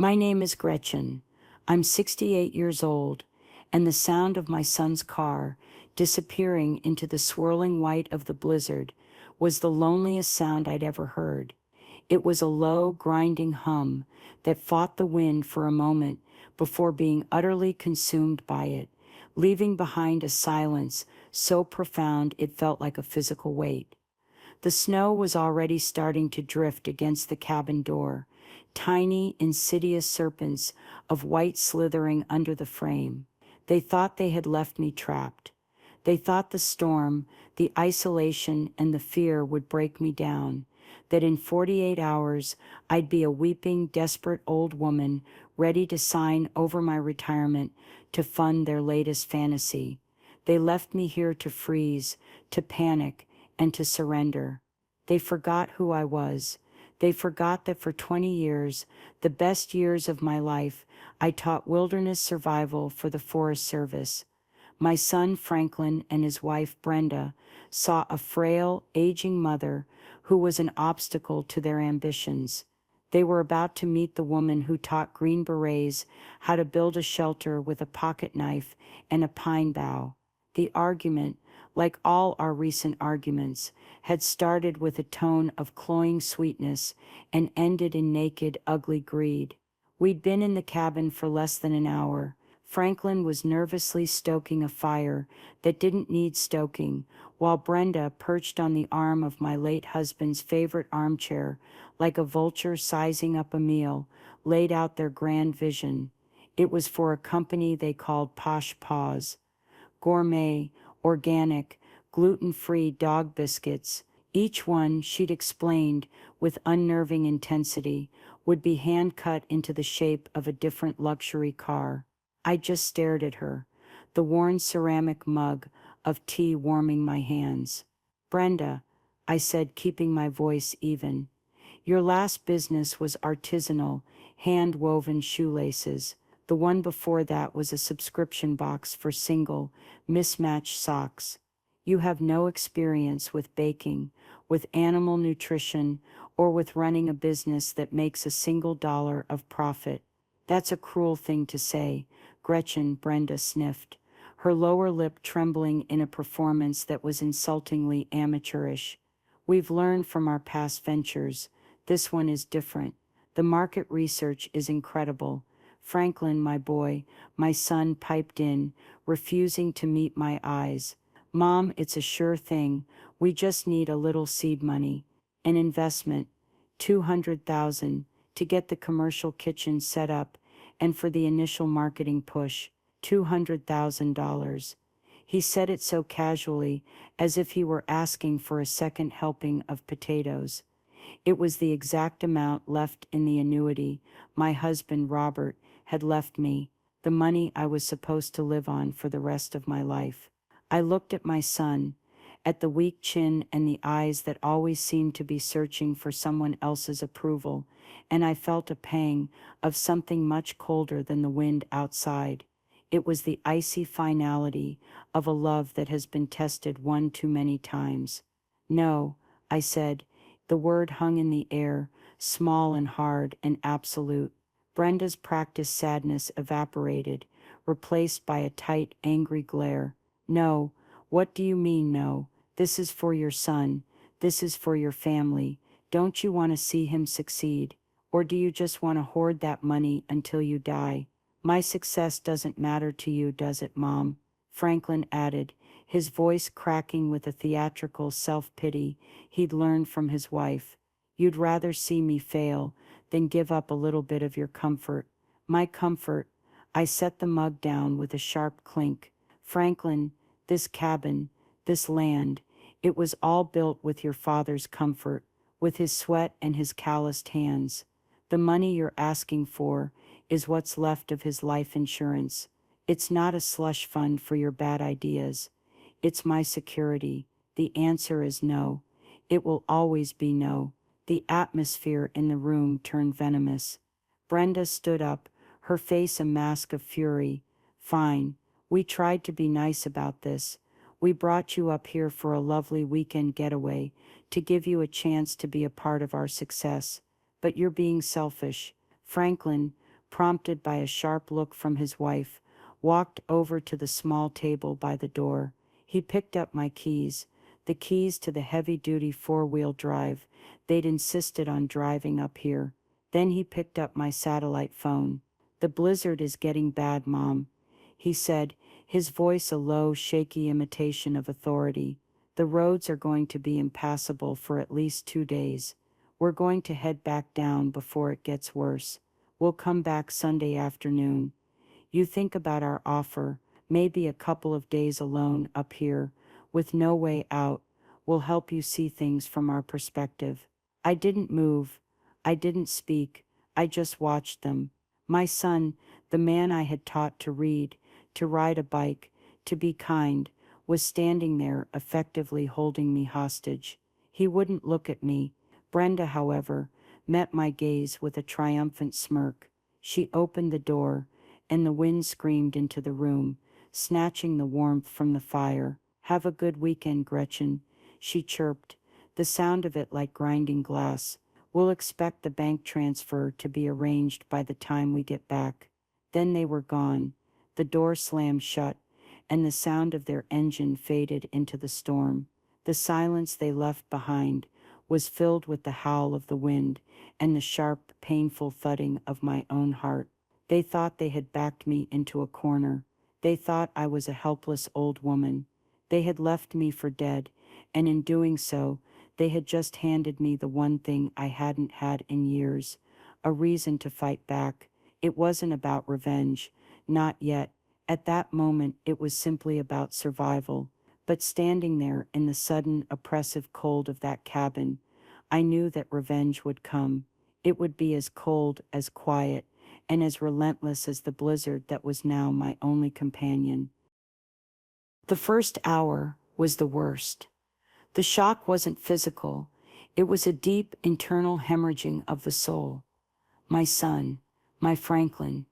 My name is Gretchen. I'm 68 years old, and the sound of my son's car disappearing into the swirling white of the blizzard was the loneliest sound I'd ever heard. It was a low, grinding hum that fought the wind for a moment before being utterly consumed by it, leaving behind a silence so profound it felt like a physical weight. The snow was already starting to drift against the cabin door, tiny, insidious serpents of white slithering under the frame. They thought they had left me trapped. They thought the storm, the isolation, and the fear would break me down, that in 48 hours I'd be a weeping, desperate old woman ready to sign over my retirement to fund their latest fantasy. They left me here to freeze, to panic, and to surrender. They forgot who I was. They forgot that for 20 years, the best years of my life, I taught wilderness survival for the Forest Service. My son Franklin and his wife Brenda saw a frail, aging mother who was an obstacle to their ambitions. They were about to meet the woman who taught Green Berets how to build a shelter with a pocket knife and a pine bough. The argument, like all our recent arguments, had started with a tone of cloying sweetness and ended in naked, ugly greed. We'd been in the cabin for less than an hour. Franklin was nervously stoking a fire that didn't need stoking, while Brenda, perched on the arm of my late husband's favorite armchair, like a vulture sizing up a meal, laid out their grand vision. It was for a company they called Posh Paws. Gourmet, organic, gluten-free dog biscuits, each one, she'd explained with unnerving intensity, would be hand-cut into the shape of a different luxury car. I just stared at her, the worn ceramic mug of tea warming my hands. "Brenda," I said, keeping my voice even, "your last business was artisanal, hand-woven shoelaces. The one before that was a subscription box for single, mismatched socks. You have no experience with baking, with animal nutrition, or with running a business that makes a single dollar of profit." "That's a cruel thing to say," Gretchen, Brenda sniffed, her lower lip trembling in a performance that was insultingly amateurish. "We've learned from our past ventures. This one is different. The market research is incredible." Franklin, my boy, my son, piped in, refusing to meet my eyes. "Mom, it's a sure thing. We just need a little seed money. An investment, 200,000, to get the commercial kitchen set up, and for the initial marketing push, $200,000. He said it so casually, as if he were asking for a second helping of potatoes. It was the exact amount left in the annuity my husband Robert had left me, the money I was supposed to live on for the rest of my life. I looked at my son, at the weak chin and the eyes that always seemed to be searching for someone else's approval, and I felt a pang of something much colder than the wind outside. It was the icy finality of a love that has been tested one too many times. "No," I said. The word hung in the air, small and hard and absolute. Brenda's practiced sadness evaporated, replaced by a tight, angry glare. "No, what do you mean no? This is for your son. This is for your family. Don't you want to see him succeed? Or do you just want to hoard that money until you die? My success doesn't matter to you, does it, Mom?" Franklin added, his voice cracking with a theatrical self-pity he'd learned from his wife. "You'd rather see me fail than give up a little bit of your comfort." "My comfort?" I set the mug down with a sharp clink. "Franklin, this cabin, this land, it was all built with your father's comfort, with his sweat and his calloused hands. The money you're asking for is what's left of his life insurance. It's not a slush fund for your bad ideas. It's my security. The answer is no. It will always be no." The atmosphere in the room turned venomous. Brenda stood up, her face a mask of fury. "Fine. We tried to be nice about this. We brought you up here for a lovely weekend getaway, to give you a chance to be a part of our success. But you're being selfish. Franklin, prompted by a sharp look from his wife, walked over to the small table by the door. He picked up my keys, the keys to the heavy-duty four-wheel drive they'd insisted on driving up here. Then he picked up my satellite phone. "The blizzard is getting bad, Mom," he said, his voice a low, shaky imitation of authority. "The roads are going to be impassable for at least 2 days. We're going to head back down before it gets worse. We'll come back Sunday afternoon. You think about our offer, maybe a couple of days alone up here, with no way out, will help you see things from our perspective." I didn't move. I didn't speak. I just watched them. My son, the man I had taught to read, to ride a bike, to be kind, was standing there effectively holding me hostage. He wouldn't look at me. Brenda, however, met my gaze with a triumphant smirk. She opened the door, and the wind screamed into the room, snatching the warmth from the fire. "Have a good weekend, Gretchen," she chirped, the sound of it like grinding glass. "We'll expect the bank transfer to be arranged by the time we get back." Then they were gone. The door slammed shut, and the sound of their engine faded into the storm. The silence they left behind was filled with the howl of the wind and the sharp, painful thudding of my own heart. They thought they had backed me into a corner. They thought I was a helpless old woman. They had left me for dead, and in doing so, they had just handed me the one thing I hadn't had in years, a reason to fight back. It wasn't about revenge, not yet. At that moment, it was simply about survival. But standing there in the sudden, oppressive cold of that cabin, I knew that revenge would come. It would be as cold, as quiet, and as relentless as the blizzard that was now my only companion. The first hour was the worst. The shock wasn't physical. It was a deep internal hemorrhaging of the soul. My son, my Franklin,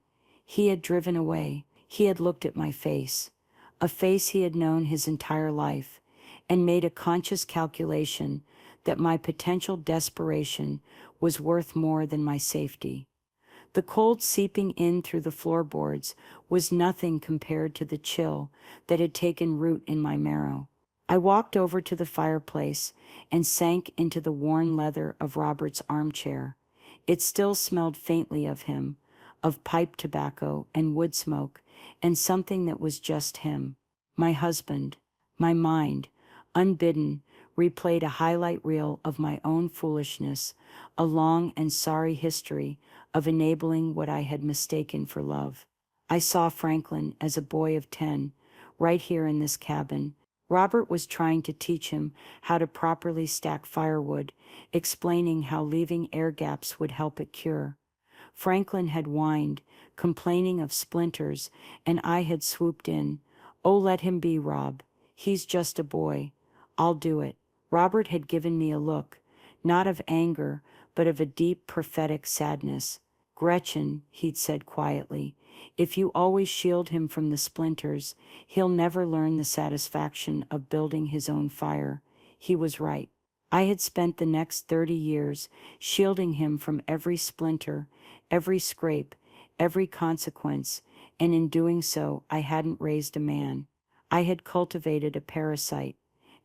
he had driven away. He had looked at my face, a face he had known his entire life, and made a conscious calculation that my potential desperation was worth more than my safety. The cold seeping in through the floorboards was nothing compared to the chill that had taken root in my marrow. I walked over to the fireplace and sank into the worn leather of Robert's armchair. It still smelled faintly of him, of pipe tobacco and wood smoke, and something that was just him. My husband. My mind, unbidden, replayed a highlight reel of my own foolishness, a long and sorry history of enabling what I had mistaken for love. I saw Franklin as a boy of 10, right here in this cabin. Robert was trying to teach him how to properly stack firewood, explaining how leaving air gaps would help it cure. Franklin had whined, complaining of splinters, and I had swooped in. "Oh, let him be, Rob. He's just a boy. I'll do it." Robert had given me a look, not of anger, but of a deep prophetic sadness. "Gretchen," he'd said quietly, "if you always shield him from the splinters, he'll never learn the satisfaction of building his own fire." He was right. I had spent the next 30 years shielding him from every splinter, every scrape, every consequence, and in doing so, I hadn't raised a man. I had cultivated a parasite.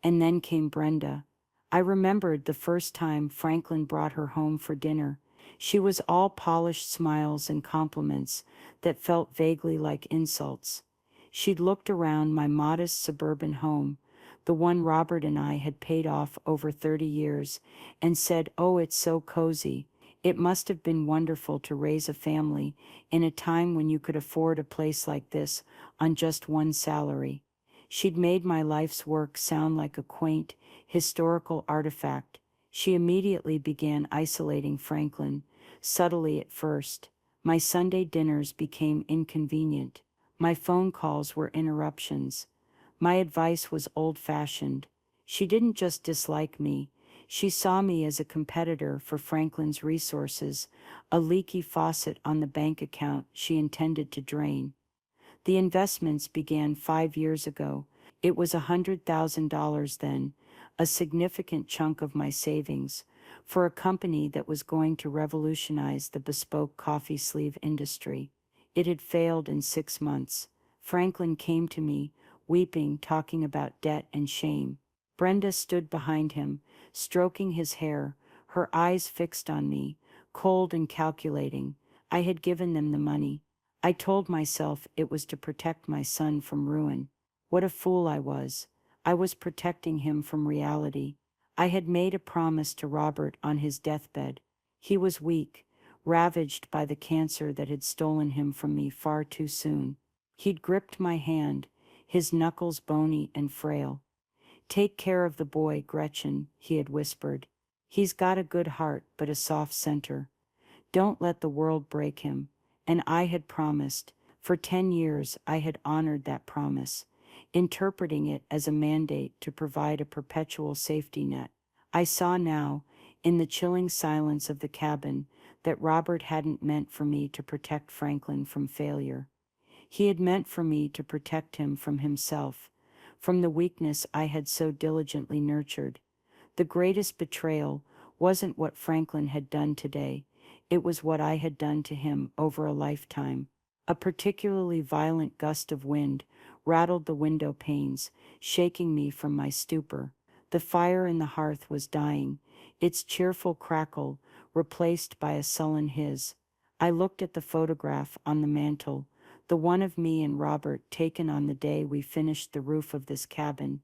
And then came Brenda. I remembered the first time Franklin brought her home for dinner. She was all polished smiles and compliments that felt vaguely like insults. She'd looked around my modest suburban home, the one Robert and I had paid off over 30 years, and said, "Oh, it's so cozy. It must have been wonderful to raise a family in a time when you could afford a place like this on just one salary." She'd made my life's work sound like a quaint, historical artifact. She immediately began isolating Franklin, subtly at first. My Sunday dinners became inconvenient. My phone calls were interruptions. My advice was old-fashioned. She didn't just dislike me. She saw me as a competitor for Franklin's resources, a leaky faucet on the bank account she intended to drain. The investments began 5 years ago. It was $100,000 then, a significant chunk of my savings. for a company that was going to revolutionize the bespoke coffee sleeve industry. It had failed in 6 months. Franklin came to me, weeping, talking about debt and shame. Brenda stood behind him, stroking his hair, her eyes fixed on me, cold and calculating. I had given them the money. I told myself it was to protect my son from ruin. What a fool I was. I was protecting him from reality. I had made a promise to Robert on his deathbed. He was weak, ravaged by the cancer that had stolen him from me far too soon. He'd gripped my hand, his knuckles bony and frail. "Take care of the boy, Gretchen," he had whispered. "He's got a good heart, but a soft center. Don't let the world break him." And I had promised. For 10 years I had honored that promise, interpreting it as a mandate to provide a perpetual safety net. I saw now, in the chilling silence of the cabin, that Robert hadn't meant for me to protect Franklin from failure. He had meant for me to protect him from himself, from the weakness I had so diligently nurtured. The greatest betrayal wasn't what Franklin had done today, it was what I had done to him over a lifetime. A particularly violent gust of wind rattled the window panes, shaking me from my stupor. The fire in the hearth was dying, its cheerful crackle replaced by a sullen hiss. I looked at the photograph on the mantel, the one of me and Robert taken on the day we finished the roof of this cabin.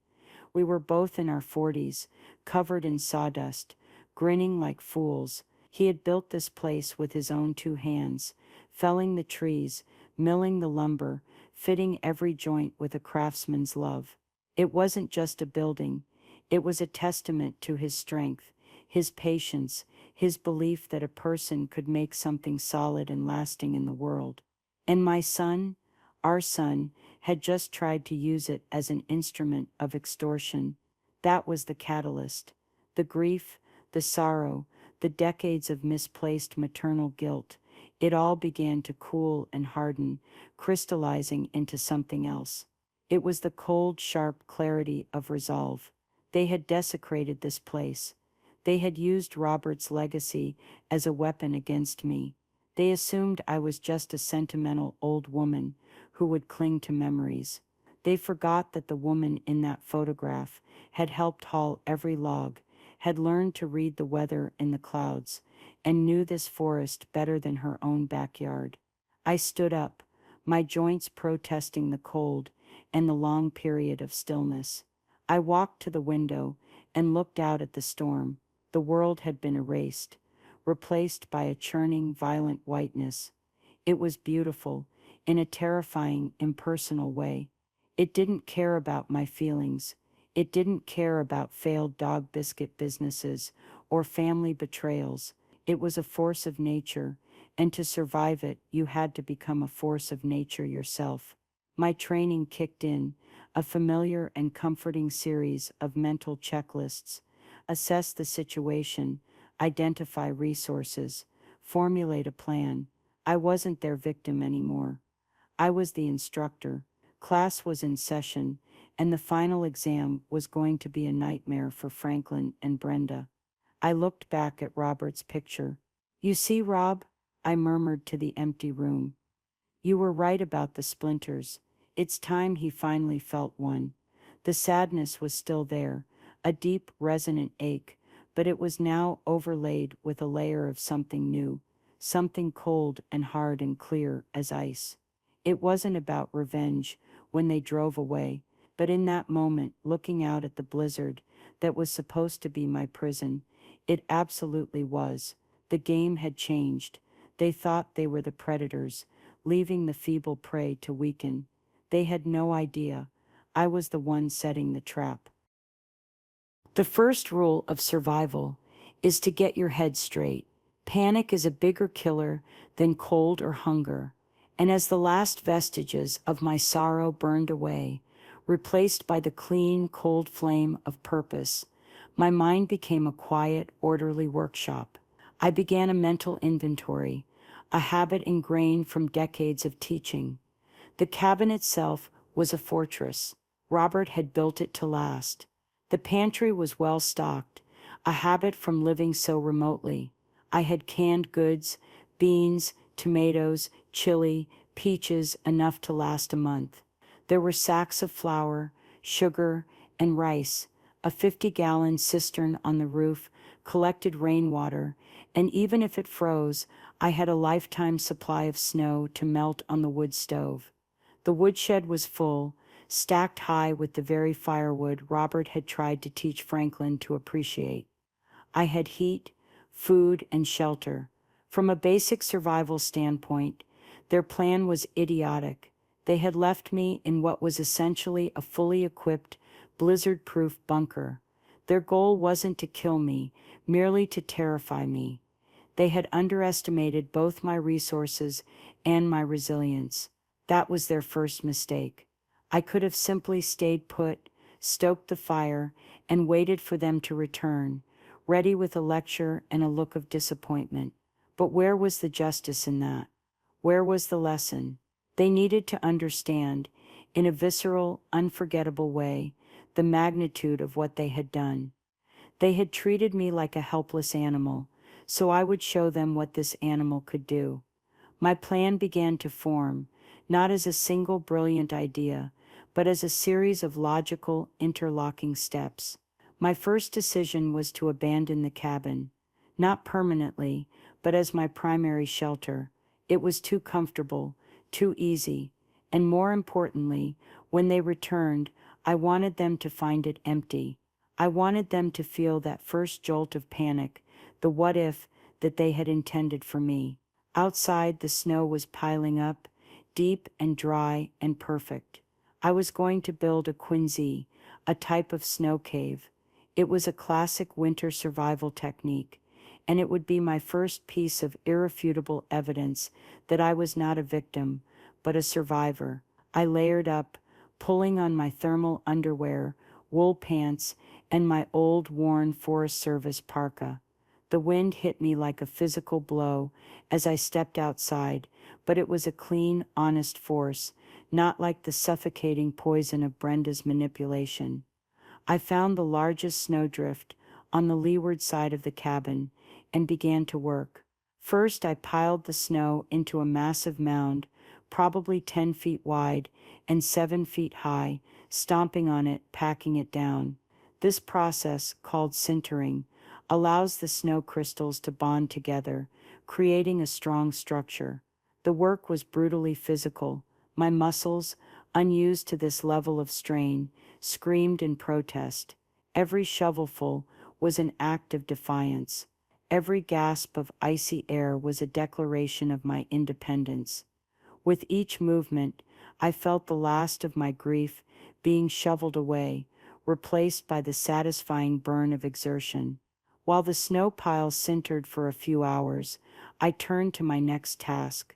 We were both in our 40s, covered in sawdust, grinning like fools. He had built this place with his own 2 hands, felling the trees, milling the lumber, fitting every joint with a craftsman's love. It wasn't just a building, it was a testament to his strength, his patience, his belief that a person could make something solid and lasting in the world. And my son, our son, had just tried to use it as an instrument of extortion. That was the catalyst. The grief, the sorrow, the decades of misplaced maternal guilt. It all began to cool and harden, crystallizing into something else. It was the cold, sharp clarity of resolve. They had desecrated this place. They had used Robert's legacy as a weapon against me. They assumed I was just a sentimental old woman who would cling to memories. They forgot that the woman in that photograph had helped haul every log, had learned to read the weather in the clouds, and knew this forest better than her own backyard. I stood up, my joints protesting the cold and the long period of stillness. I walked to the window and looked out at the storm. The world had been erased, replaced by a churning, violent whiteness. It was beautiful, in a terrifying, impersonal way. It didn't care about my feelings. It didn't care about failed dog biscuit businesses or family betrayals. It was a force of nature, and to survive it, you had to become a force of nature yourself. My training kicked in, a familiar and comforting series of mental checklists. Assess the situation, identify resources, formulate a plan. I wasn't their victim anymore. I was the instructor. Class was in session, and the final exam was going to be a nightmare for Franklin and Brenda. I looked back at Robert's picture. "You see, Rob," I murmured to the empty room. "You were right about the splinters. It's time he finally felt one." The sadness was still there, a deep, resonant ache, but it was now overlaid with a layer of something new, something cold and hard and clear as ice. It wasn't about revenge when they drove away, but in that moment, looking out at the blizzard that was supposed to be my prison, it absolutely was. The game had changed. They thought they were the predators, leaving the feeble prey to weaken. They had no idea. I was the one setting the trap. The first rule of survival is to get your head straight. Panic is a bigger killer than cold or hunger. And as the last vestiges of my sorrow burned away, replaced by the clean, cold flame of purpose, my mind became a quiet, orderly workshop. I began a mental inventory, a habit ingrained from decades of teaching. The cabin itself was a fortress. Robert had built it to last. The pantry was well stocked. a habit from living so remotely. I had canned goods, beans, tomatoes, chili, peaches, enough to last a month. There were sacks of flour, sugar, and rice, a 50-gallon cistern on the roof collected rainwater, and even if it froze, I had a lifetime supply of snow to melt on the wood stove. The woodshed was full, stacked high with the very firewood Robert had tried to teach Franklin to appreciate. I had heat, food, and shelter. From a basic survival standpoint, their plan was idiotic. They had left me in what was essentially a fully equipped, blizzard-proof bunker. Their goal wasn't to kill me, merely to terrify me. They had underestimated both my resources and my resilience. That was their first mistake. I could have simply stayed put, stoked the fire, and waited for them to return, ready with a lecture and a look of disappointment. But where was the justice in that? Where was the lesson? They needed to understand, in a visceral, unforgettable way, the magnitude of what they had done. They had treated me like a helpless animal, so I would show them what this animal could do. My plan began to form, not as a single brilliant idea, but as a series of logical, interlocking steps. My first decision was to abandon the cabin, not permanently, but as my primary shelter. It was too comfortable, too easy, and more importantly, when they returned, I wanted them to find it empty. I wanted them to feel that first jolt of panic, the what if that they had intended for me. Outside, the snow was piling up, deep and dry and perfect. I was going to build a quinzhee, a type of snow cave. It was a classic winter survival technique, and it would be my first piece of irrefutable evidence that I was not a victim, but a survivor. I layered up, pulling on my thermal underwear, wool pants, and my old worn Forest Service parka. The wind hit me like a physical blow as I stepped outside, but it was a clean, honest force, not like the suffocating poison of Brenda's manipulation. I found the largest snowdrift on the leeward side of the cabin and began to work. First, I piled the snow into a massive mound, probably 10 feet wide and 7 feet high, stomping on it, packing it down. This process, called sintering, allows the snow crystals to bond together, creating a strong structure. The work was brutally physical. My muscles, unused to this level of strain, screamed in protest. Every shovelful was an act of defiance. Every gasp of icy air was a declaration of my independence. With each movement, I felt the last of my grief being shoveled away, replaced by the satisfying burn of exertion. While the snow pile sintered for a few hours, I turned to my next task.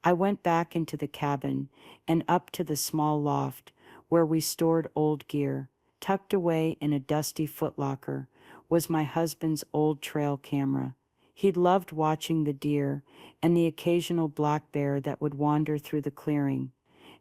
I went back into the cabin and up to the small loft where we stored old gear. Tucked away in a dusty footlocker was my husband's old trail camera. He'd loved watching the deer and the occasional black bear that would wander through the clearing.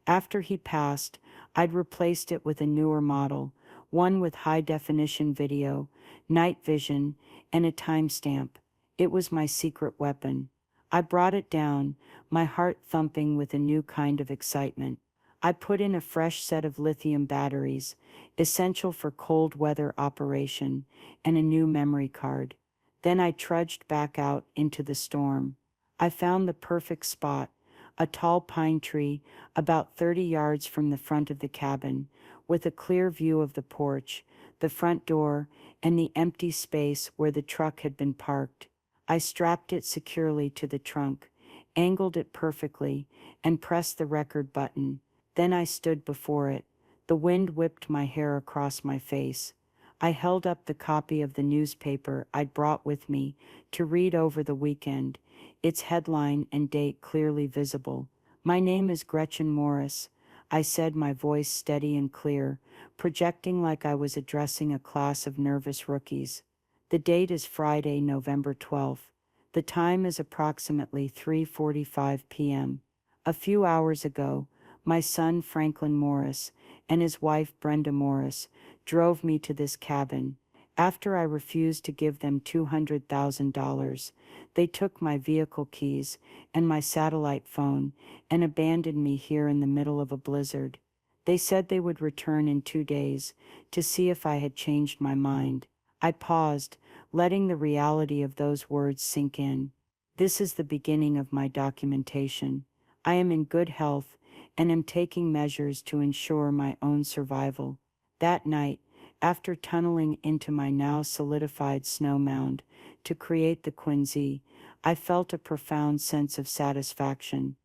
After he passed, I'd replaced it with a newer model, one with high-definition video, night vision, and a timestamp. It was my secret weapon. I brought it down, my heart thumping with a new kind of excitement. I put in a fresh set of lithium batteries, essential for cold weather operation, and a new memory card. Then I trudged back out into the storm. I found the perfect spot, a tall pine tree about 30 yards from the front of the cabin, with a clear view of the porch, the front door, and the empty space where the truck had been parked. I strapped it securely to the trunk, angled it perfectly, and pressed the record button. Then I stood before it. The wind whipped my hair across my face. I held up the copy of the newspaper I'd brought with me to read over the weekend, its headline and date clearly visible. "My name is Gretchen Morris," I said, my voice steady and clear, projecting like I was addressing a class of nervous rookies. "The date is Friday, November 12th. The time is approximately 3:45 p.m. A few hours ago, my son Franklin Morris and his wife Brenda Morris drove me to this cabin. After I refused to give them $200,000, they took my vehicle keys and my satellite phone and abandoned me here in the middle of a blizzard. They said they would return in 2 days to see if I had changed my mind. I paused, letting the reality of those words sink in. This is the beginning of my documentation. I am in good health and am taking measures to ensure my own survival. That night, after tunneling into my now solidified snow mound to create the Quincy, I felt a profound sense of satisfaction.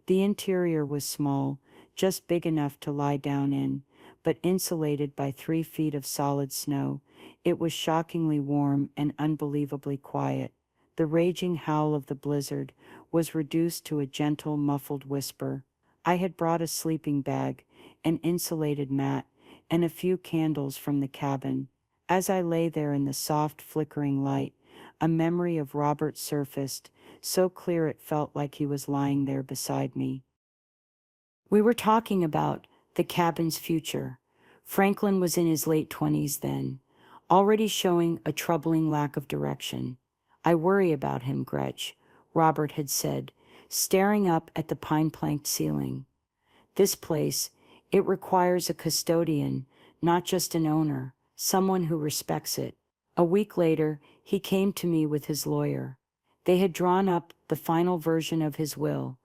The interior was small, just big enough to lie down in, but insulated by 3 feet of solid snow. It was shockingly warm and unbelievably quiet. The raging howl of the blizzard was reduced to a gentle, muffled whisper. I had brought a sleeping bag, an insulated mat, and a few candles from the cabin. As I lay there in the soft, flickering light, a memory of Robert surfaced, so clear it felt like he was lying there beside me. We were talking about the cabin's future. Franklin was in his late 20s then, already showing a troubling lack of direction. "I worry about him, Gretch," Robert had said, staring up at the pine-planked ceiling. "This place, it requires a custodian, not just an owner, someone who respects it." A week later, he came to me with his lawyer. They had drawn up the final version of his will,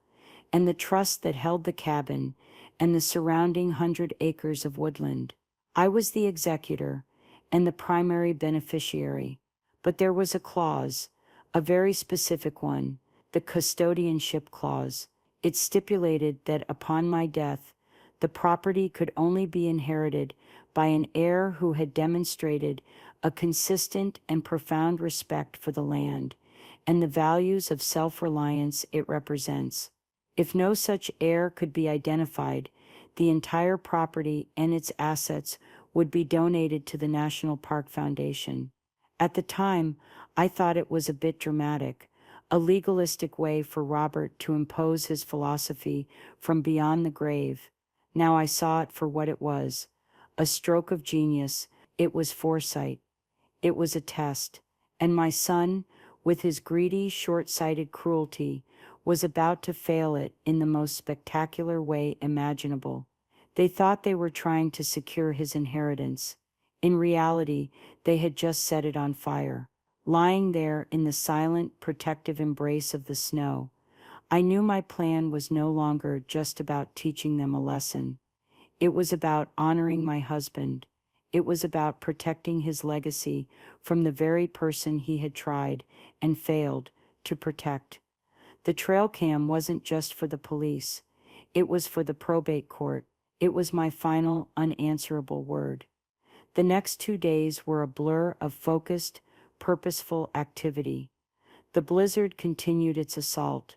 and the trust that held the cabin and the surrounding 100 acres of woodland. I was the executor and the primary beneficiary, but there was a clause, a very specific one, the custodianship clause. It stipulated that upon my death, the property could only be inherited by an heir who had demonstrated a consistent and profound respect for the land and the values of self-reliance it represents. If no such heir could be identified, the entire property and its assets would be donated to the National Park Foundation. At the time, I thought it was a bit dramatic, a legalistic way for Robert to impose his philosophy from beyond the grave. Now I saw it for what it was, a stroke of genius. It was foresight. It was a test, and my son, with his greedy, short-sighted cruelty, was about to fail it in the most spectacular way imaginable. They thought they were trying to secure his inheritance. In reality, they had just set it on fire. Lying there in the silent, protective embrace of the snow, I knew my plan was no longer just about teaching them a lesson. It was about honoring my husband. It was about protecting his legacy from the very person he had tried and failed to protect. The trail cam wasn't just for the police. It was for the probate court. It was my final, unanswerable word. The next 2 days were a blur of focused, purposeful activity. The blizzard continued its assault,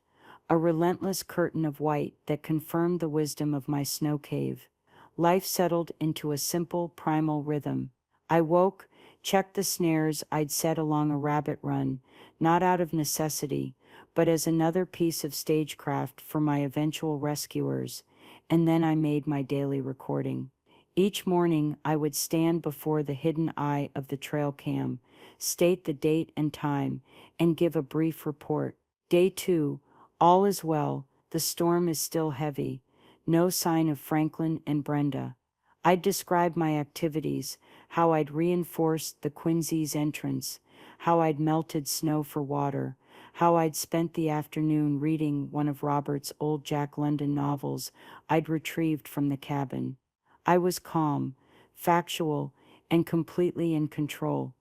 a relentless curtain of white that confirmed the wisdom of my snow cave. Life settled into a simple, primal rhythm. I woke, checked the snares I'd set along a rabbit run, not out of necessity, but as another piece of stagecraft for my eventual rescuers, and then I made my daily recording. Each morning, I would stand before the hidden eye of the trail cam, state the date and time, and give a brief report. Day 2, all is well, the storm is still heavy, no sign of Franklin and Brenda. I'd describe my activities, how I'd reinforced the Quincy's entrance, how I'd melted snow for water, how I'd spent the afternoon reading one of Robert's old Jack London novels I'd retrieved from the cabin. I was calm, factual, and completely in control.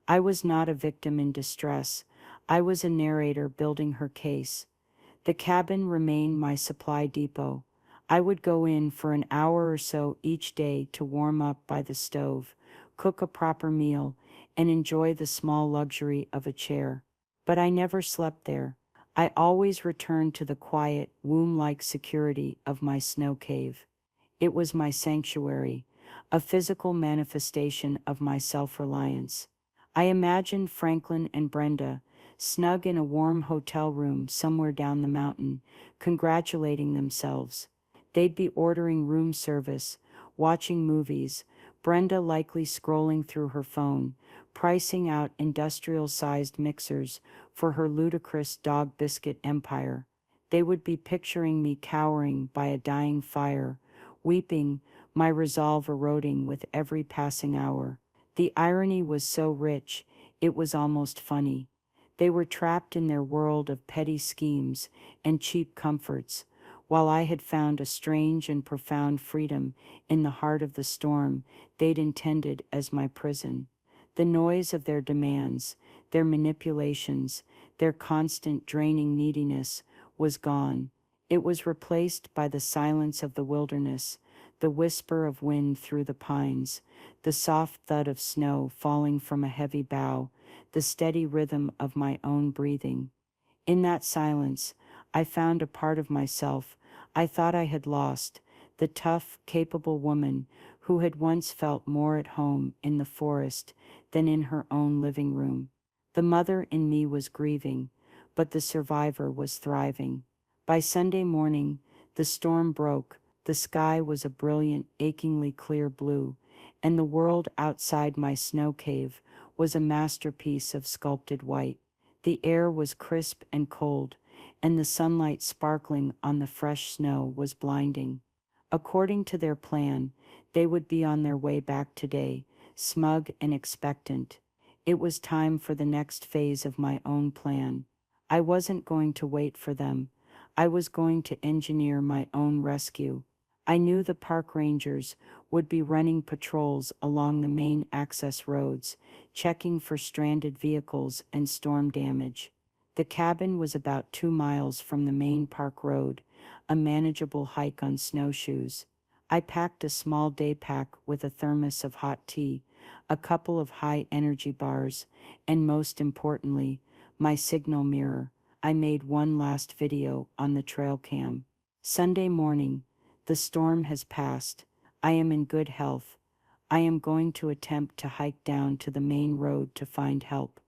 I was not a victim in distress. I was a narrator building her case. The cabin remained my supply depot. I would go in for an hour or so each day to warm up by the stove, cook a proper meal, and enjoy the small luxury of a chair. But I never slept there. I always returned to the quiet, womb-like security of my snow cave. It was my sanctuary, a physical manifestation of my self-reliance. I imagined Franklin and Brenda, snug in a warm hotel room somewhere down the mountain, congratulating themselves. They'd be ordering room service, watching movies, Brenda likely scrolling through her phone, pricing out industrial-sized mixers for her ludicrous dog biscuit empire. They would be picturing me cowering by a dying fire, weeping, my resolve eroding with every passing hour. The irony was so rich, it was almost funny. They were trapped in their world of petty schemes and cheap comforts, while I had found a strange and profound freedom in the heart of the storm they'd intended as my prison. The noise of their demands, their manipulations, their constant draining neediness was gone. It was replaced by the silence of the wilderness, the whisper of wind through the pines, the soft thud of snow falling from a heavy bough, the steady rhythm of my own breathing. In that silence, I found a part of myself I thought I had lost, the tough, capable woman who had once felt more at home in the forest than in her own living room. The mother in me was grieving, but the survivor was thriving. By Sunday morning, the storm broke, the sky was a brilliant, achingly clear blue, and the world outside my snow cave was a masterpiece of sculpted white. The air was crisp and cold, and the sunlight sparkling on the fresh snow was blinding. According to their plan, they would be on their way back today, smug and expectant. It was time for the next phase of my own plan. I wasn't going to wait for them. I was going to engineer my own rescue. I knew the park rangers would be running patrols along the main access roads, checking for stranded vehicles and storm damage. The cabin was about 2 miles from the main park road, a manageable hike on snowshoes. I packed a small day pack with a thermos of hot tea, a couple of high-energy bars, and most importantly, my signal mirror. I made one last video on the trail cam. Sunday morning, the storm has passed. I am in good health. I am going to attempt to hike down to the main road to find help,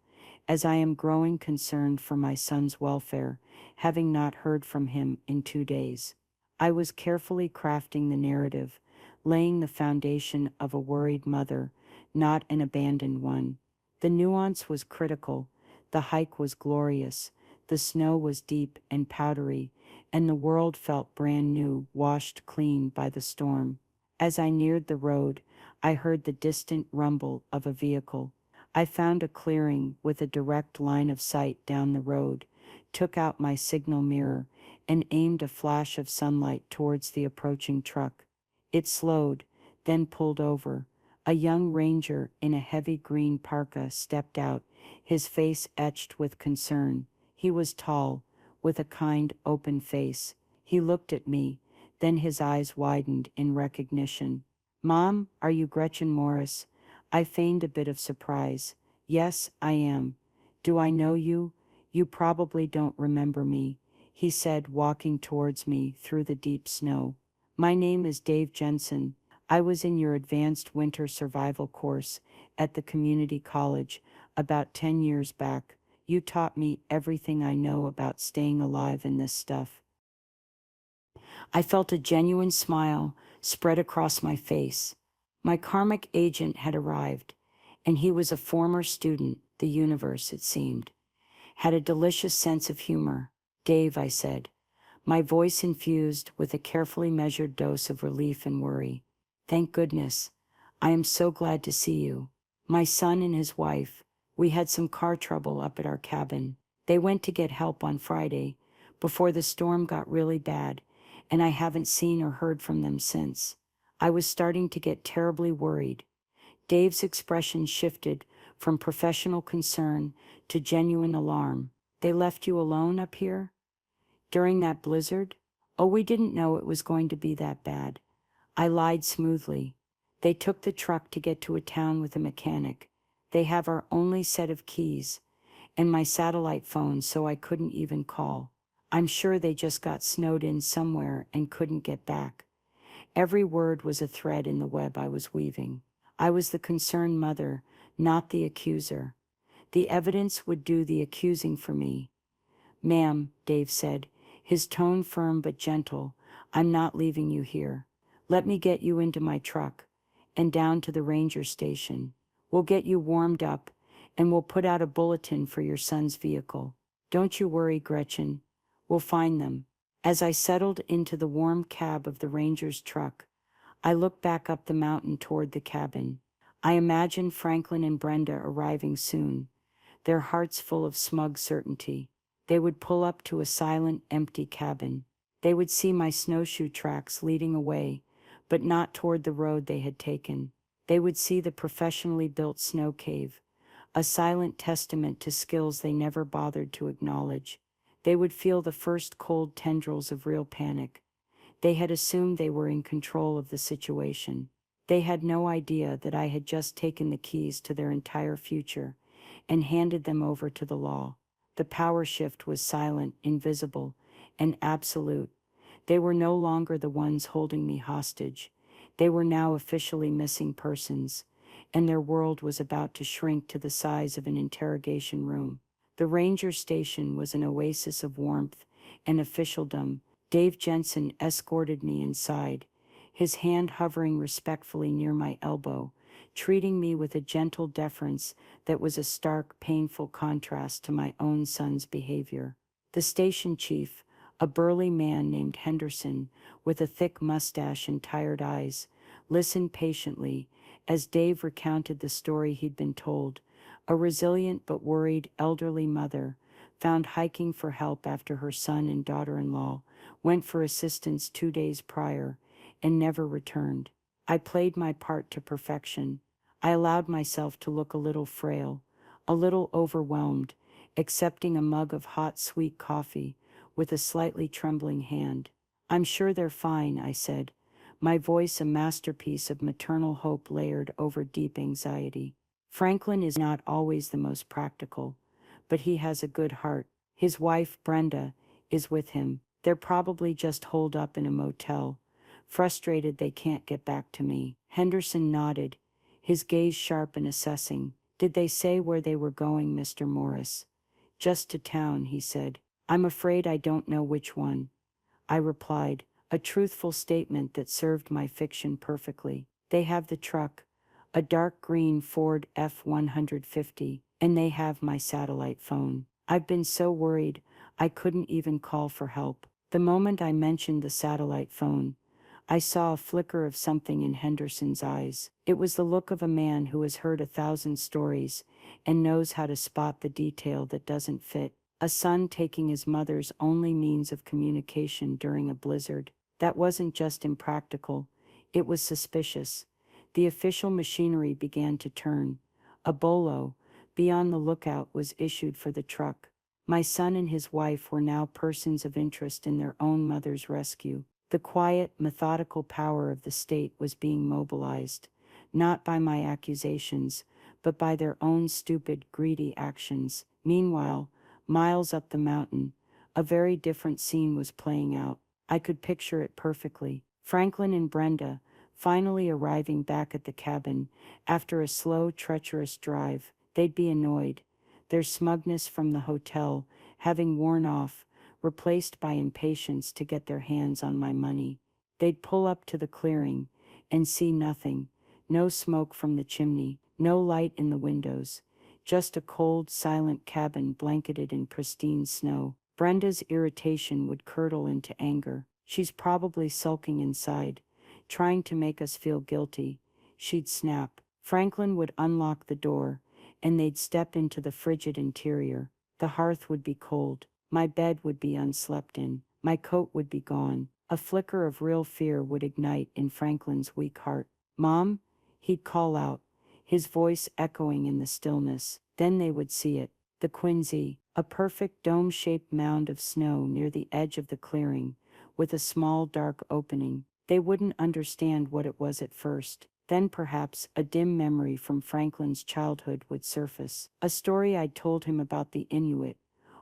as I am growing concerned for my son's welfare, having not heard from him in 2 days. I was carefully crafting the narrative, laying the foundation of a worried mother, not an abandoned one. The nuance was critical. The hike was glorious. The snow was deep and powdery, and the world felt brand new, washed clean by the storm. As I neared the road, I heard the distant rumble of a vehicle. I found a clearing with a direct line of sight down the road, took out my signal mirror, and aimed a flash of sunlight towards the approaching truck. It slowed, then pulled over. A young ranger in a heavy green parka stepped out, his face etched with concern. He was tall, with a kind, open face. He looked at me, then his eyes widened in recognition. "Mom, are you Gretchen Morris?" I feigned a bit of surprise. "Yes, I am. Do I know you? You probably don't remember me," he said, walking towards me through the deep snow. "My name is Dave Jensen. I was in your advanced winter survival course at the community college about 10 years back. You taught me everything I know about staying alive in this stuff." I felt a genuine smile spread across my face. My karmic agent had arrived, and he was a former student. The universe, it seemed, had a delicious sense of humor. "Dave," I said, my voice infused with a carefully measured dose of relief and worry. "Thank goodness. I am so glad to see you. My son and his wife, we had some car trouble up at our cabin. They went to get help on Friday, before the storm got really bad, and I haven't seen or heard from them since." I was starting to get terribly worried. Dave's expression shifted from professional concern to genuine alarm. "They left you alone up here? During that blizzard?" "Oh, we didn't know it was going to be that bad." I lied smoothly. "They took the truck to get to a town with a mechanic. They have our only set of keys, and my satellite phone, so I couldn't even call. I'm sure they just got snowed in somewhere and couldn't get back." Every word was a thread in the web I was weaving. I was the concerned mother, not the accuser. The evidence would do the accusing for me. "Ma'am," Dave said, his tone firm but gentle, "I'm not leaving you here. Let me get you into my truck and down to the ranger station. We'll get you warmed up and we'll put out a bulletin for your son's vehicle. Don't you worry, Gretchen. We'll find them." As I settled into the warm cab of the ranger's truck, I looked back up the mountain toward the cabin. I imagined Franklin and Brenda arriving soon, their hearts full of smug certainty. They would pull up to a silent, empty cabin. They would see my snowshoe tracks leading away, but not toward the road they had taken. They would see the professionally built snow cave, a silent testament to skills they never bothered to acknowledge. They would feel the first cold tendrils of real panic. They had assumed they were in control of the situation. They had no idea that I had just taken the keys to their entire future and handed them over to the law. The power shift was silent, invisible, and absolute. They were no longer the ones holding me hostage. They were now officially missing persons, and their world was about to shrink to the size of an interrogation room. The ranger station was an oasis of warmth and officialdom. Dave Jensen escorted me inside, his hand hovering respectfully near my elbow, treating me with a gentle deference that was a stark, painful contrast to my own son's behavior. The station chief, a burly man named Henderson, with a thick mustache and tired eyes, listened patiently as Dave recounted the story he'd been told. A resilient but worried elderly mother, found hiking for help after her son and daughter-in-law went for assistance 2 days prior and never returned. I played my part to perfection. I allowed myself to look a little frail, a little overwhelmed, accepting a mug of hot, sweet coffee with a slightly trembling hand. "I'm sure they're fine," I said, my voice a masterpiece of maternal hope layered over deep anxiety. "Franklin is not always the most practical, but he has a good heart. His wife, Brenda, is with him. They're probably just holed up in a motel, frustrated they can't get back to me." Henderson nodded, his gaze sharp and assessing. "Did they say where they were going, Mr. Morris?" "Just to town," he said. "I'm afraid I don't know which one," I replied, a truthful statement that served my fiction perfectly. "They have the truck, a dark green Ford F-150, and they have my satellite phone. I've been so worried I couldn't even call for help." The moment I mentioned the satellite phone, I saw a flicker of something in Henderson's eyes. It was the look of a man who has heard 1,000 stories and knows how to spot the detail that doesn't fit. A son taking his mother's only means of communication during a blizzard. That wasn't just impractical, it was suspicious. The official machinery began to turn. A bolo, beyond the lookout, was issued for the truck. My son and his wife were now persons of interest in their own mother's rescue. The quiet, methodical power of the state was being mobilized, not by my accusations, but by their own stupid, greedy actions. Meanwhile, miles up the mountain, a very different scene was playing out. I could picture it perfectly. Franklin and Brenda, finally arriving back at the cabin after a slow, treacherous drive. They'd be annoyed, their smugness from the hotel having worn off, replaced by impatience to get their hands on my money. They'd pull up to the clearing and see nothing, no smoke from the chimney, no light in the windows, just a cold, silent cabin blanketed in pristine snow. Brenda's irritation would curdle into anger. "She's probably sulking inside, trying to make us feel guilty," she'd snap. Franklin would unlock the door, and they'd step into the frigid interior. The hearth would be cold. My bed would be unslept in. My coat would be gone. A flicker of real fear would ignite in Franklin's weak heart. "Mom?" he'd call out, his voice echoing in the stillness. Then they would see it. The Quincy, a perfect dome-shaped mound of snow near the edge of the clearing, with a small dark opening. They wouldn't understand what it was at first. Then perhaps a dim memory from Franklin's childhood would surface. A story I'd told him about the Inuit,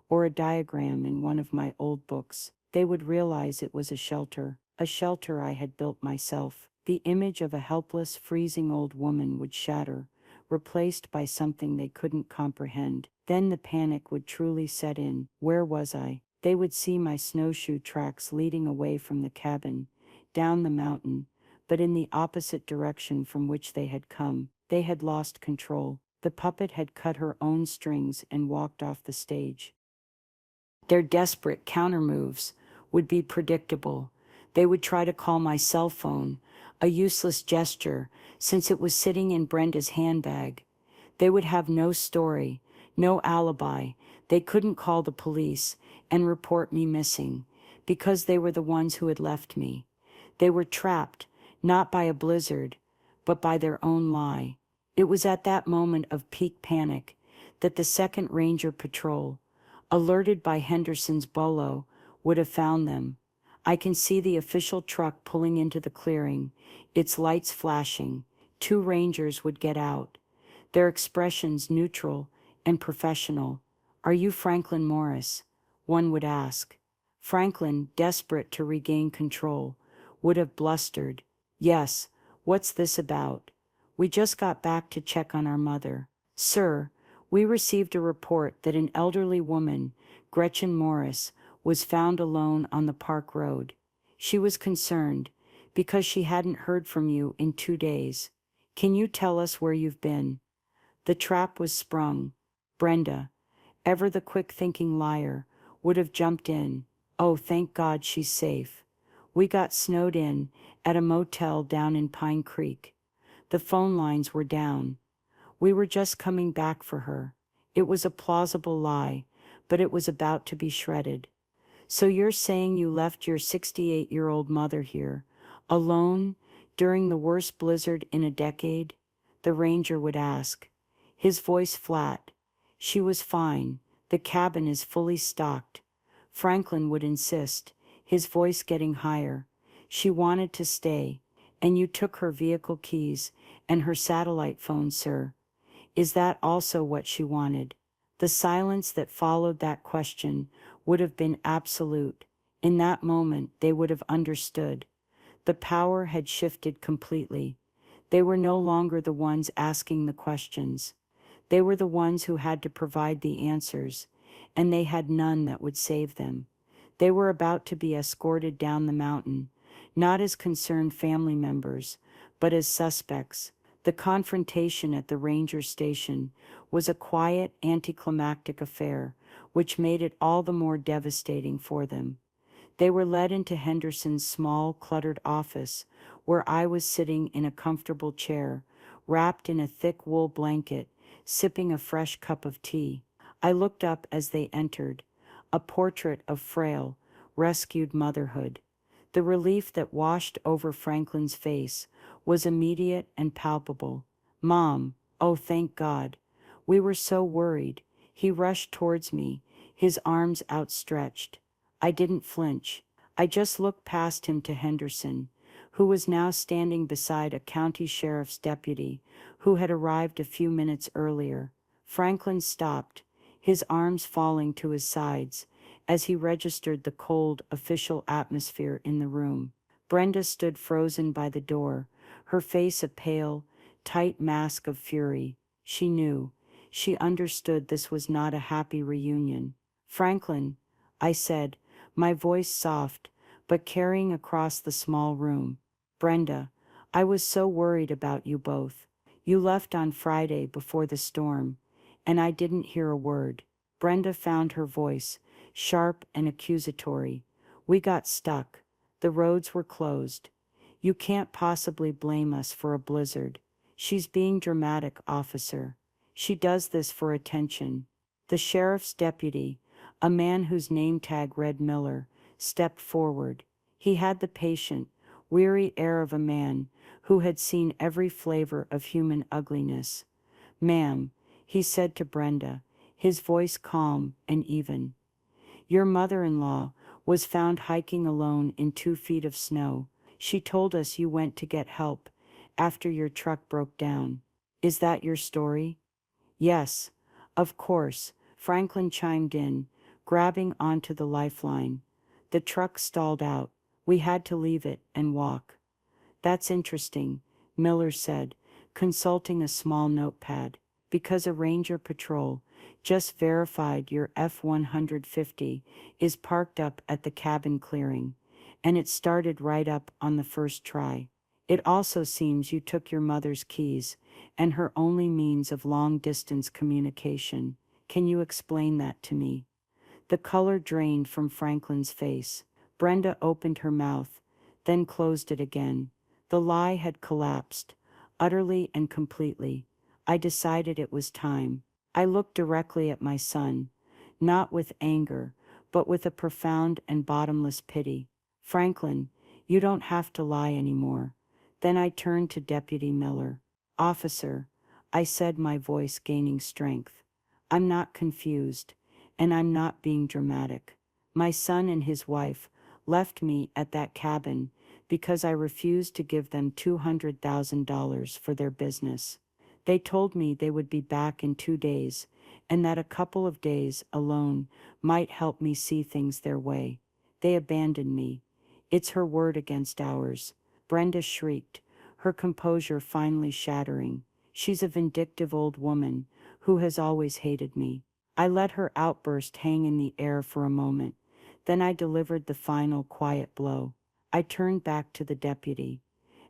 or a diagram in one of my old books. They would realize it was a shelter I had built myself. The image of a helpless, freezing old woman would shatter, replaced by something they couldn't comprehend. Then the panic would truly set in. Where was I? They would see my snowshoe tracks leading away from the cabin, down the mountain, but in the opposite direction from which they had come. They had lost control. the puppet had cut her own strings and walked off the stage. Their desperate countermoves would be predictable. They would try to call my cell phone, a useless gesture, since it was sitting in Brenda's handbag. They would have no story, no alibi. They couldn't call the police and report me missing, because they were the ones who had left me. They were trapped, not by a blizzard, but by their own lie. It was at that moment of peak panic that the Second Ranger Patrol, alerted by Henderson's bolo, would have found them. I can see the official truck pulling into the clearing, its lights flashing. 2 rangers would get out, their expressions neutral and professional. "Are you Franklin Morris?" one would ask. Franklin, desperate to regain control, would have blustered, "Yes, what's this about? We just got back to check on our mother. Sir, we received a report that an elderly woman, Gretchen Morris, was found alone on the Park Road. She was concerned because she hadn't heard from you in 2 days. Can you tell us where you've been?" The trap was sprung. Brenda, ever the quick-thinking liar, would have jumped in. "Oh, thank God she's safe. We got snowed in at a motel down in Pine Creek. The phone lines were down. We were just coming back for her." It was a plausible lie, but it was about to be shredded. "So you're saying you left your 68-year-old mother here, alone, during the worst blizzard in a decade?" the ranger would ask, his voice flat. "She was fine. The cabin is fully stocked." Franklin would insist, his voice getting higher. "She wanted to stay, and you took her vehicle keys and her satellite phone, sir. Is that also what she wanted?" The silence that followed that question would have been absolute. In that moment, they would have understood. The power had shifted completely. They were no longer the ones asking the questions. They were the ones who had to provide the answers, and they had none that would save them. They were about to be escorted down the mountain, not as concerned family members, but as suspects. The confrontation at the ranger station was a quiet, anticlimactic affair, which made it all the more devastating for them. They were led into Henderson's small, cluttered office, where I was sitting in a comfortable chair, wrapped in a thick wool blanket, sipping a fresh cup of tea. I looked up as they entered, a portrait of frail, rescued motherhood. The relief that washed over Franklin's face was immediate and palpable. "Mom, oh thank God. We were so worried." He rushed towards me, his arms outstretched. I didn't flinch. I just looked past him to Henderson, who was now standing beside a county sheriff's deputy who had arrived a few minutes earlier. Franklin stopped, his arms falling to his sides, as he registered the cold, official atmosphere in the room. Brenda stood frozen by the door, her face a pale, tight mask of fury. She knew. She understood this was not a happy reunion. "Franklin," I said, my voice soft, but carrying across the small room. "Brenda, I was so worried about you both. You left on Friday before the storm, and I didn't hear a word." Brenda found her voice, sharp and accusatory. "We got stuck. The roads were closed. You can't possibly blame us for a blizzard." "She's being dramatic, officer. She does this for attention." The sheriff's deputy, a man whose name tag read Miller, stepped forward. He had the patient, weary air of a man who had seen every flavor of human ugliness. "Ma'am," he said to Brenda, his voice calm and even, "your mother-in-law was found hiking alone in 2 feet of snow. She told us you went to get help after your truck broke down. Is that your story?" "Yes, of course," Franklin chimed in, grabbing onto the lifeline. "The truck stalled out. We had to leave it and walk." "That's interesting," Miller said, consulting a small notepad, "because a ranger patrol just verified your F-150 is parked up at the cabin clearing, and it started right up on the first try. It also seems you took your mother's keys and her only means of long-distance communication. Can you explain that to me? The color drained from Franklin's face. Brenda opened her mouth, then closed it again. The lie had collapsed, utterly and completely. I decided it was time. I looked directly at my son, not with anger, but with a profound and bottomless pity. Franklin, you don't have to lie anymore. Then I turned to Deputy Miller. Officer, I said, my voice gaining strength. I'm not confused, and I'm not being dramatic. My son and his wife left me at that cabin because I refused to give them $200,000 for their business. They told me they would be back in 2 days, and that a couple of days alone might help me see things their way. They abandoned me. It's her word against ours. Brenda shrieked, her composure finally shattering. She's a vindictive old woman who has always hated me. I let her outburst hang in the air for a moment. Then I delivered the final quiet blow. I turned back to the deputy.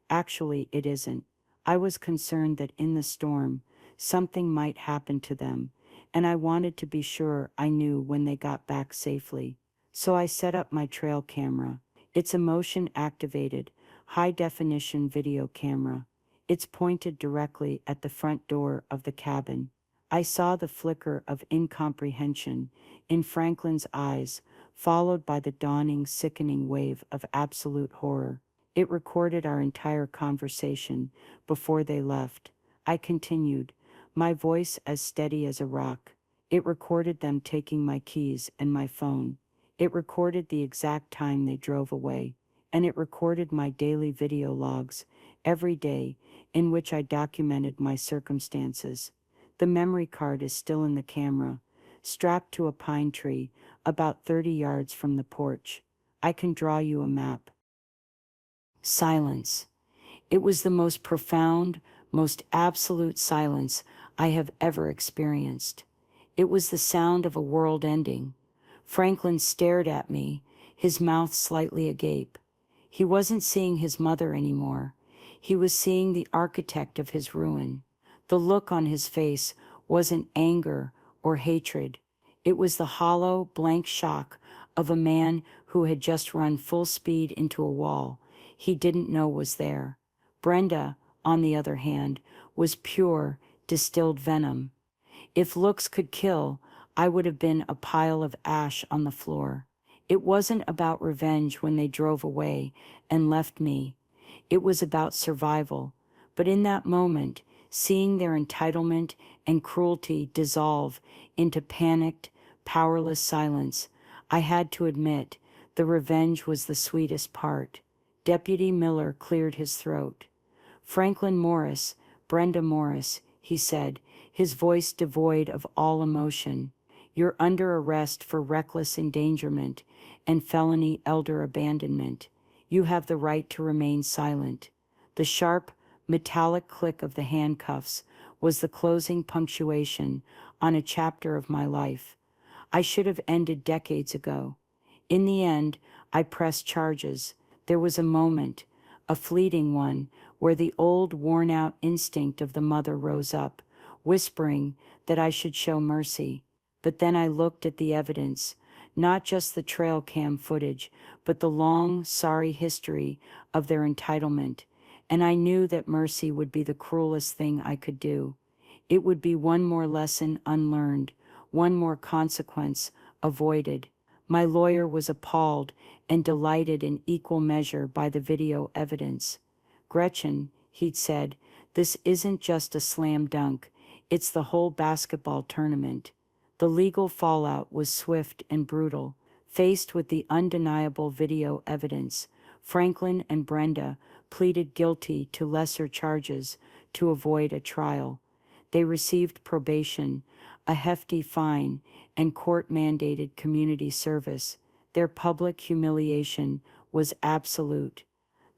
Actually, it isn't. I was concerned that in the storm, something might happen to them, and I wanted to be sure I knew when they got back safely. So I set up my trail camera. It's a motion-activated, high-definition video camera. It's pointed directly at the front door of the cabin. I saw the flicker of incomprehension in Franklin's eyes, followed by the dawning, sickening wave of absolute horror. It recorded our entire conversation before they left. I continued, my voice as steady as a rock. It recorded them taking my keys and my phone. It recorded the exact time they drove away. And it recorded my daily video logs, every day, in which I documented my circumstances. The memory card is still in the camera, strapped to a pine tree about 30 yards from the porch. I can draw you a map. Silence. It was the most profound, most absolute silence I have ever experienced. It was the sound of a world ending. Franklin stared at me, his mouth slightly agape. He wasn't seeing his mother anymore. He was seeing the architect of his ruin. The look on his face wasn't anger or hatred. It was the hollow, blank shock of a man who had just run full speed into a wall he didn't know was there. Brenda, on the other hand, was pure, distilled venom. If looks could kill, I would have been a pile of ash on the floor. It wasn't about revenge when they drove away and left me. It was about survival. But in that moment, seeing their entitlement and cruelty dissolve into panicked, powerless silence, I had to admit the revenge was the sweetest part. Deputy Miller cleared his throat. Franklin Morris, Brenda Morris, he said, his voice devoid of all emotion. You're under arrest for reckless endangerment and felony elder abandonment. You have the right to remain silent. The sharp, metallic click of the handcuffs was the closing punctuation on a chapter of my life. I should have ended decades ago. In the end, I pressed charges. There was a moment, a fleeting one, where the old, worn-out instinct of the mother rose up, whispering that I should show mercy. But then I looked at the evidence, not just the trail cam footage, but the long, sorry history of their entitlement, and I knew that mercy would be the cruelest thing I could do. It would be one more lesson unlearned, one more consequence avoided. My lawyer was appalled and delighted in equal measure by the video evidence. Gretchen, he'd said, this isn't just a slam dunk, it's the whole basketball tournament. The legal fallout was swift and brutal. Faced with the undeniable video evidence, Franklin and Brenda pleaded guilty to lesser charges to avoid a trial. They received probation, a hefty fine, and court-mandated community service. Their public humiliation was absolute.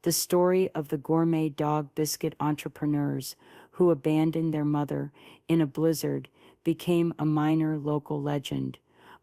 The story of the gourmet dog biscuit entrepreneurs who abandoned their mother in a blizzard became a minor local legend,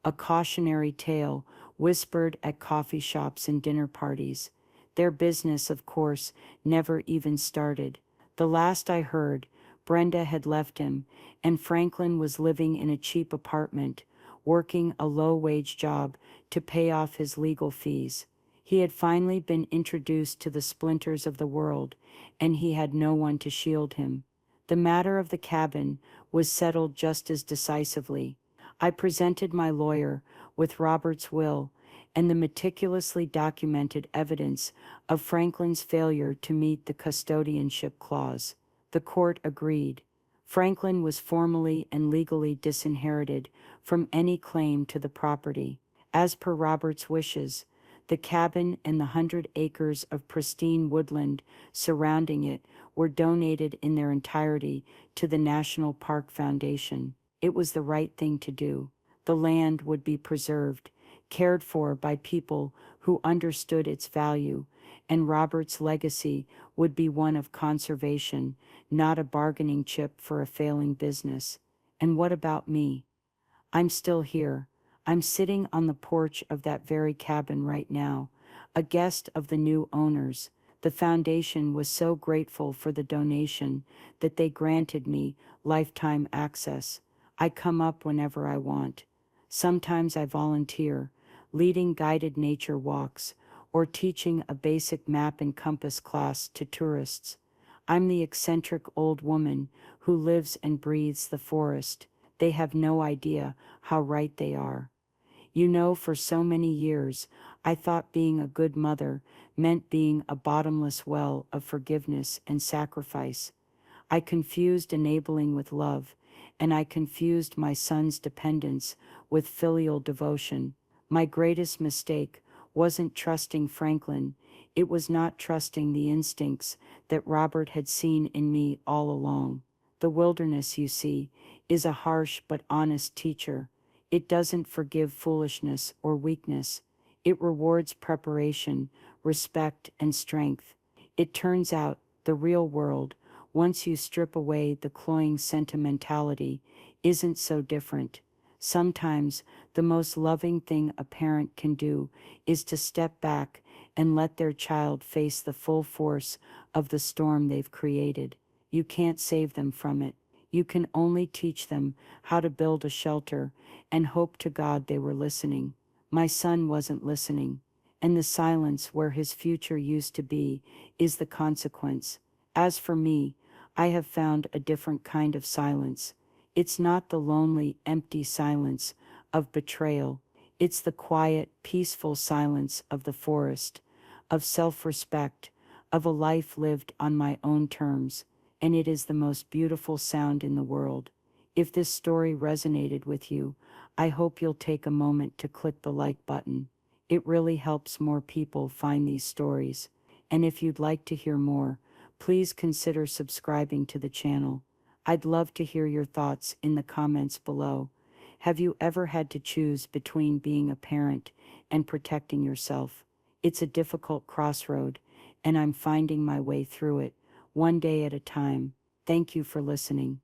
a cautionary tale whispered at coffee shops and dinner parties. Their business, of course, never even started. The last I heard, Brenda had left him, and Franklin was living in a cheap apartment, working a low-wage job to pay off his legal fees. He had finally been introduced to the splinters of the world, and he had no one to shield him. The matter of the cabin was settled just as decisively. I presented my lawyer with Robert's will and the meticulously documented evidence of Franklin's failure to meet the custodianship clause. The court agreed. Franklin was formally and legally disinherited from any claim to the property. As per Robert's wishes, the cabin and the 100 acres of pristine woodland surrounding it were donated in their entirety to the National Park Foundation. It was the right thing to do. The land would be preserved, cared for by people who understood its value, and Robert's legacy would be one of conservation, not a bargaining chip for a failing business. And what about me? I'm still here. I'm sitting on the porch of that very cabin right now, a guest of the new owners. The foundation was so grateful for the donation that they granted me lifetime access. I come up whenever I want. Sometimes I volunteer, leading guided nature walks, or teaching a basic map and compass class to tourists. I'm the eccentric old woman who lives and breathes the forest. They have no idea how right they are. You know, for so many years, I thought being a good mother meant being a bottomless well of forgiveness and sacrifice. I confused enabling with love, and I confused my son's dependence with filial devotion. My greatest mistake wasn't trusting Franklin, it was not trusting the instincts that Robert had seen in me all along. The wilderness, you see, is a harsh but honest teacher. It doesn't forgive foolishness or weakness. It rewards preparation, respect, and strength. It turns out the real world, once you strip away the cloying sentimentality, isn't so different. Sometimes the most loving thing a parent can do is to step back and let their child face the full force of the storm they've created. You can't save them from it. You can only teach them how to build a shelter and hope to God they were listening. My son wasn't listening, and the silence where his future used to be is the consequence. As for me, I have found a different kind of silence. It's not the lonely, empty silence of betrayal. It's the quiet, peaceful silence of the forest, of self-respect, of a life lived on my own terms, and it is the most beautiful sound in the world. If this story resonated with you, I hope you'll take a moment to click the like button. It really helps more people find these stories. And if you'd like to hear more, please consider subscribing to the channel. I'd love to hear your thoughts in the comments below. Have you ever had to choose between being a parent and protecting yourself? It's a difficult crossroad, and I'm finding my way through it, one day at a time. Thank you for listening.